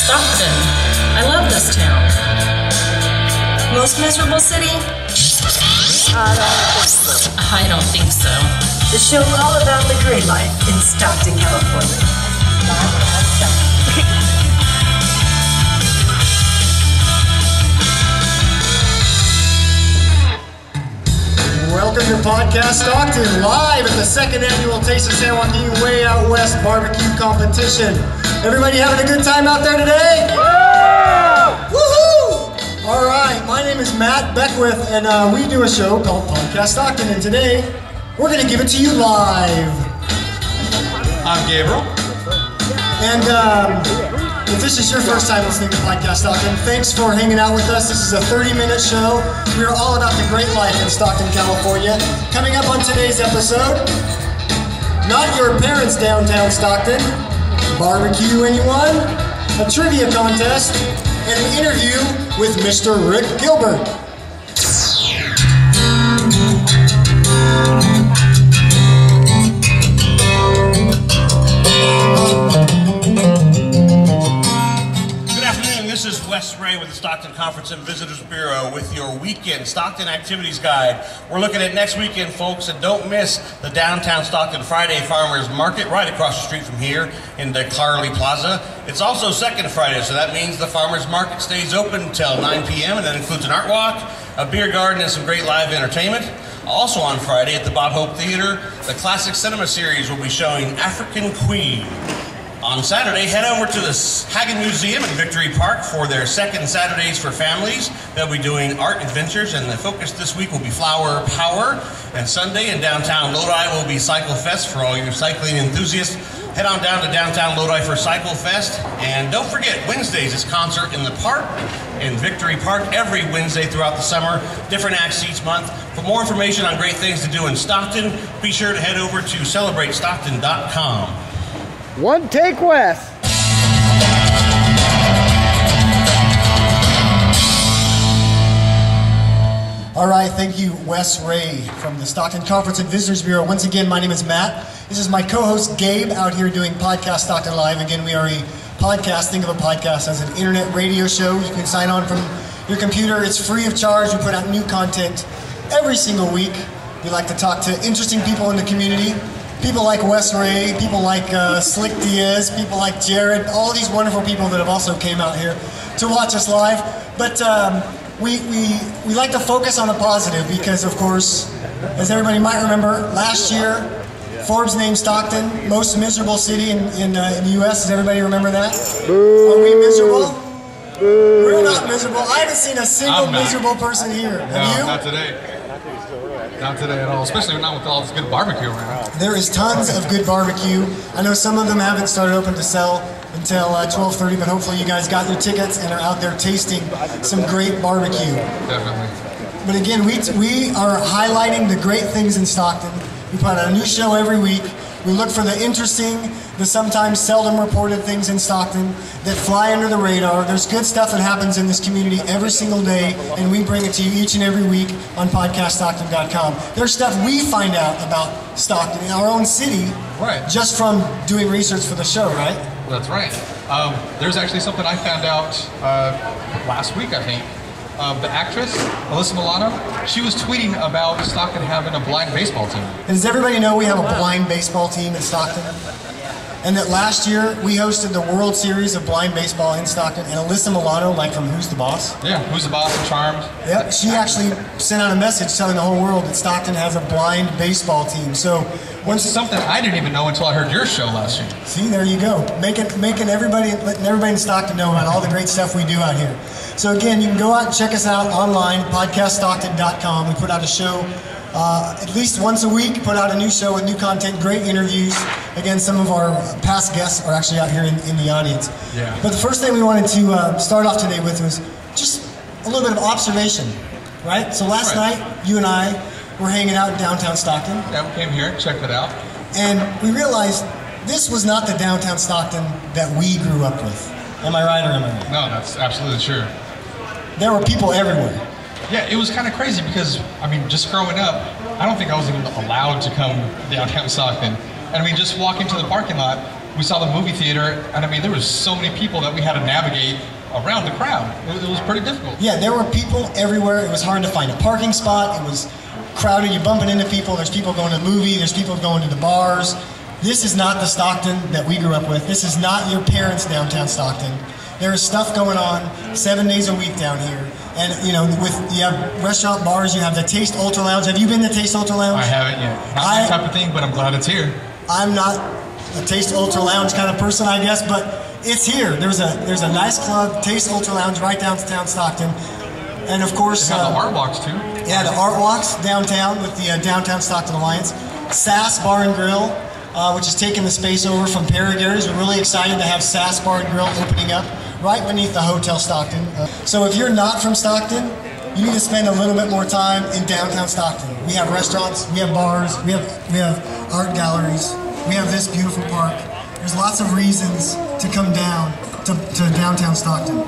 Stockton. I love this town. Most miserable city? I don't think so. The show all about the great life in Stockton, California. Welcome to Podcast Stockton, live at the second annual Taste of San Joaquin Way Out West barbecue competition. Everybody having a good time out there today? Woohoo! All right, my name is Matt Beckwith, and we do a show called Podcast Stockton, and today we're going to give it to you live. I'm Gabriel. And if this is your first time listening to Podcast Stockton, thanks for hanging out with us. This is a 30-minute show. We are all about the great life in Stockton, California. Coming up on today's episode, not your parents' downtown Stockton, barbecue anyone, a trivia contest, and an interview with Mr. Rick Gilbert. With the Stockton Conference and Visitors Bureau with your weekend Stockton Activities Guide. We're looking at next weekend, folks, and don't miss the downtown Stockton Friday Farmers Market right across the street from here in the Carly Plaza. It's also Second Friday, so that means the Farmers Market stays open until 9 p.m. and that includes an art walk, a beer garden, and some great live entertainment. Also on Friday at the Bob Hope Theater, the Classic Cinema Series will be showing African Queen. On Saturday, head over to the Hagen Museum in Victory Park for their second Saturdays for Families. They'll be doing art adventures, and the focus this week will be Flower Power. And Sunday in downtown Lodi will be Cycle Fest for all your cycling enthusiasts. Head on down to downtown Lodi for Cycle Fest. And don't forget, Wednesdays is Concert in the Park in Victory Park every Wednesday throughout the summer. Different acts each month. For more information on great things to do in Stockton, be sure to head over to CelebrateStockton.com. One take, Wes. All right, thank you, Wes Ray from the Stockton Conference and Visitors Bureau. Once again, my name is Matt. This is my co-host, Gabe, out here doing Podcast Stockton Live. Again, we are a podcast. Think of a podcast as an internet radio show. You can sign on from your computer. It's free of charge. We put out new content every single week. We like to talk to interesting people in the community. People like Wes Ray, people like Slick Diaz, people like Jared, all these wonderful people that have also came out here to watch us live. But we like to focus on the positive because, of course, as everybody might remember, last year, Forbes named Stockton most miserable city in the U.S. Does everybody remember that? Boo. Are we miserable? Boo. We're not miserable. I haven't seen a single miserable person here. Have you? Not today. Not today at all, especially not with all this good barbecue around. There is tons of good barbecue. I know some of them haven't started open to sell until 12:30, but hopefully you guys got your tickets and are out there tasting some great barbecue. Definitely. But again, we are highlighting the great things in Stockton. We put out a new show every week. We look for the interesting, the sometimes seldom reported things in Stockton that fly under the radar. There's good stuff that happens in this community every single day, and we bring it to you each and every week on PodcastStockton.com. There's stuff we find out about Stockton in our own city, right, just from doing research for the show, right? That's right. There's actually something I found out last week, I think. The actress, Alyssa Milano, she was tweeting about Stockton having a blind baseball team. And does everybody know we have a blind baseball team in Stockton? And that last year, we hosted the World Series of Blind Baseball in Stockton, and Alyssa Milano, like from Who's the Boss? Yeah, Who's the Boss and Charmed. Yep, she actually sent out a message telling the whole world that Stockton has a blind baseball team. So, once something I didn't even know until I heard your show last year. See, there you go. Letting everybody in Stockton know about all the great stuff we do out here. So again, you can go out and check us out online, PodcastStockton.com. We put out a show at least once a week, put out a new show with new content, great interviews. Again, some of our past guests are actually out here in the audience. Yeah. But the first thing we wanted to start off today with was just a little bit of observation, right? So last night, you and I were hanging out in downtown Stockton. Yeah, we came here, checked it out. And we realized this was not the downtown Stockton that we grew up with. Am I right or am I right? No, that's absolutely true. There were people everywhere. Yeah, it was kind of crazy because, I mean, just growing up, I don't think I was even allowed to come downtown Stockton. And I mean, just walking to the parking lot, we saw the movie theater, and I mean, there was so many people that we had to navigate around the crowd. It was pretty difficult. Yeah, there were people everywhere. It was hard to find a parking spot. It was crowded. You're bumping into people. There's people going to the movie. There's people going to the bars. This is not the Stockton that we grew up with. This is not your parents' downtown Stockton. There is stuff going on 7 days a week down here. And, you know, you have restaurant bars, you have the Taste Ultra Lounge. Have you been to Taste Ultra Lounge? I haven't yet. Not that type of thing, but I'm glad it's here. I'm not a Taste Ultra Lounge kind of person, I guess, but it's here. There's a nice club, Taste Ultra Lounge, right downtown Stockton. And, of course... They got the art walks, too. Yeah, the art walks downtown with the Downtown Stockton Alliance. Sass Bar and Grill, which is taking the space over from Paraguay's. We're really excited to have Sass Bar and Grill opening up right beneath the Hotel Stockton. So if you're not from Stockton, you need to spend a little bit more time in downtown Stockton. We have restaurants, we have bars, we have art galleries, we have this beautiful park. There's lots of reasons to come down to downtown Stockton.